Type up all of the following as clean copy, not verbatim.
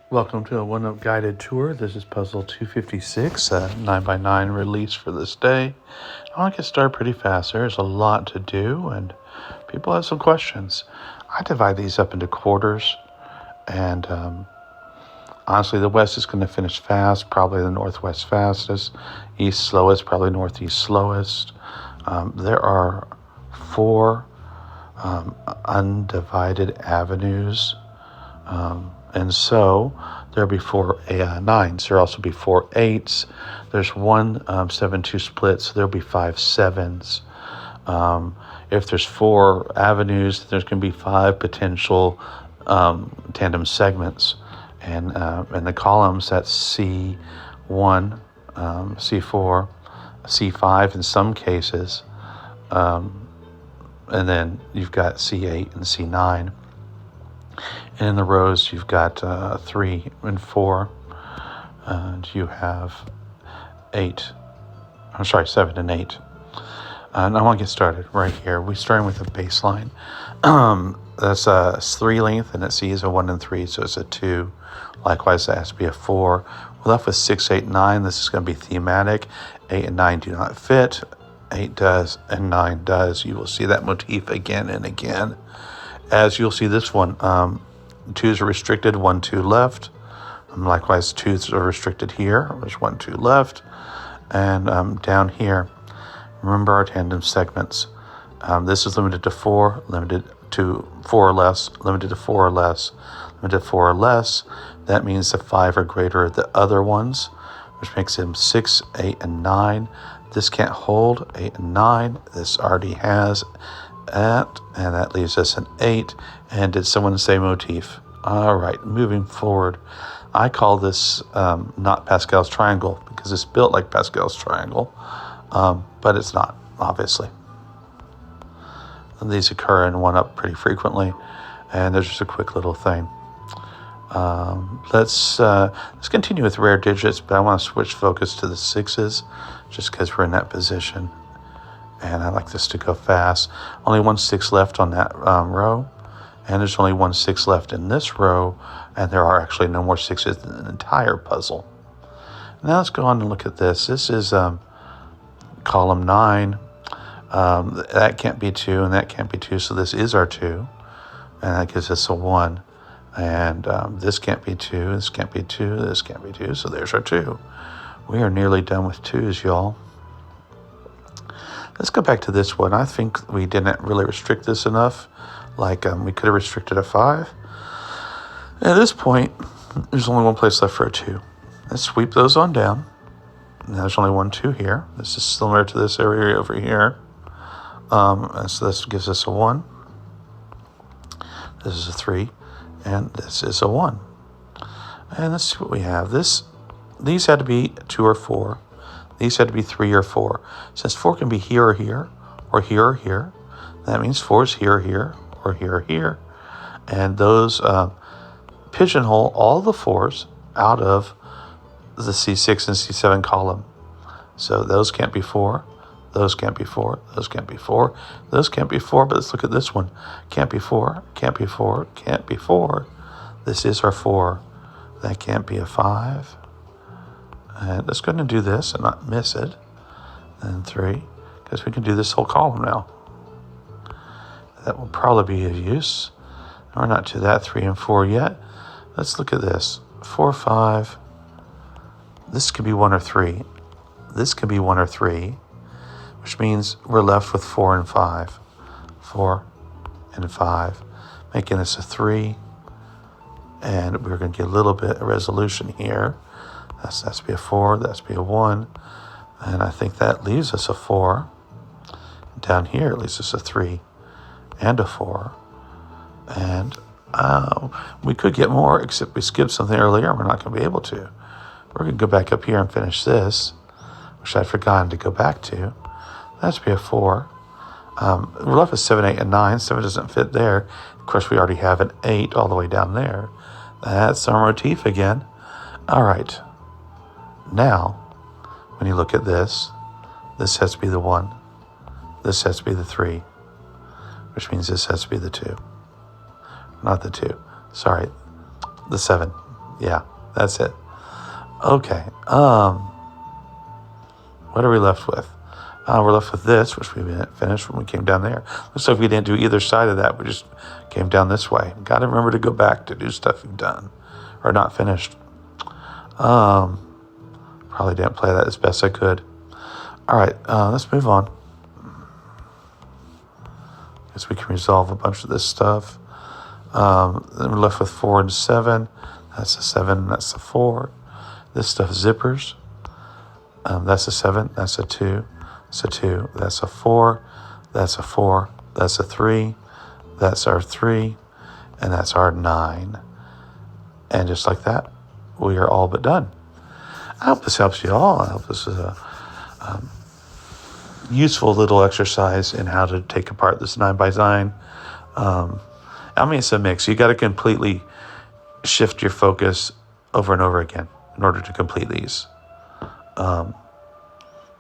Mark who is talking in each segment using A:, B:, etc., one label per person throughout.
A: Welcome to a one-up guided tour. This is puzzle 256, 9x9 release for this day. I want to get started pretty fast. There's a lot to do, and people have some questions. I divide these up into quarters, and honestly, the west is going to finish fast, probably the northwest fastest, east slowest, probably northeast slowest. There are 4 undivided avenues. And so there'll be 4 9s. There'll also be 4 8s. There's one 7-2 split, so there'll be 5 7s. If there's 4 avenues, there's going to be 5 potential tandem segments. And in the columns, that's C1, C4, C5 in some cases. And then you've got C8 and C9. And in the rows, you've got 3 and 4, and you have 7 and 8. And I want to get started right here. We're starting with a baseline. That's a 3 length, and at C is a 1 and 3, so it's a 2. Likewise, that has to be a 4. We're left with 6, 8, 9. This is going to be thematic. 8 and 9 do not fit. 8 does, and 9 does. You will see that motif again and again. As you'll see this one, 2s are restricted, 1, 2 left. Likewise, 2s are restricted here. There's 1, 2 left. And down here, remember our tandem segments. This is limited to 4, limited to 4 or less, limited to 4 or less, limited to 4 or less. That means the 5 are greater than the other ones, which makes them 6, 8, and 9. This can't hold, 8 and 9. This already has that, and that leaves us an 8. And did someone say motif? All right, moving forward. I call this not Pascal's triangle because it's built like Pascal's triangle, but it's not, obviously. And these occur in 1-up pretty frequently, and there's just a quick little thing. Let's continue with rare digits, but I want to switch focus to the 6s just because we're in that position. And I like this to go fast. Only 1 6 left on that row. And there's only 1 6 left in this row. And there are actually no more 6s in the entire puzzle. Now let's go on and look at this. This is column 9. That can't be 2 and that can't be 2. So this is our 2. And that gives us a 1. And this can't be 2. This can't be 2. This can't be 2. So there's our 2. We are nearly done with 2s, y'all. Let's go back to this one. I think we didn't really restrict this enough. Like we could have restricted a 5. At this point, there's only 1 place left for a 2. Let's sweep those on down. And there's only 1 2 here. This is similar to this area over here. And so this gives us a 1. This is a 3. And this is a 1. And let's see what we have. These had to be 2 or 4. These had to be 3 or 4. Since 4 can be here or here, or here or here, that means 4 is here or here, or here or here. And those pigeonhole all the 4s out of the C6 and C7 column. So those can't be 4, those can't be 4, those can't be 4, those can't be 4, but let's look at this one. Can't be 4, can't be 4, can't be 4. This is our 4. That can't be a 5. And let's go ahead and do this and not miss it. And 3, because we can do this whole column now. That will probably be of use. We're not to that 3 and 4 yet. Let's look at this. 4, 5. This could be 1 or 3. This could be 1 or 3, which means we're left with 4 and 5. 4 and 5, making this a 3. And we're going to get a little bit of resolution here. That's to be a 4, that's to be a 1. And I think that leaves us a 4. Down here, it leaves us a 3 and a 4. And we could get more, except we skipped something earlier. We're not going to be able to. We're going to go back up here and finish this, which I'd forgotten to go back to. That's be a 4. We're left with 7, 8, and 9. 7 doesn't fit there. Of course, we already have an 8 all the way down there. That's our motif again. All right. Now, when you look at this has to be the 1. This has to be the 3, which means this has to be the 2. Not the 2. Sorry, the 7. Yeah, that's it. Okay. What are we left with? We're left with this, which we finished when we came down there. Looks like we didn't do either side of that. We just came down this way. Got to remember to go back to do stuff you've done or not finished. Probably didn't play that as best I could. All right, let's move on. Guess we can resolve a bunch of this stuff. Then we're left with 4 and 7. That's a 7, that's a 4. This stuff zippers. That's a 7, that's a 2, that's a 2, that's a 4, that's a 4, that's a 3, that's our 3, and that's our 9. And just like that, we are all but done. I hope this helps you all. I hope this is a useful little exercise in how to take apart this 9x9. It's a mix. You got to completely shift your focus over and over again in order to complete these.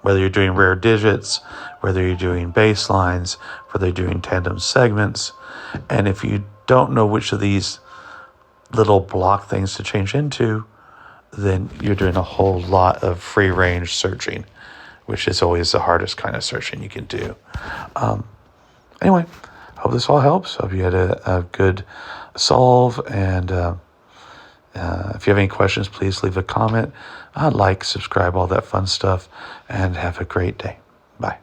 A: Whether you're doing rare digits, whether you're doing baselines, whether you're doing tandem segments. And if you don't know which of these little block things to change into, then you're doing a whole lot of free range searching, which is always the hardest kind of searching you can do. Anyway, hope this all helps. Hope you had a good solve. And if you have any questions, please leave a comment, like, subscribe, all that fun stuff, and have a great day. Bye.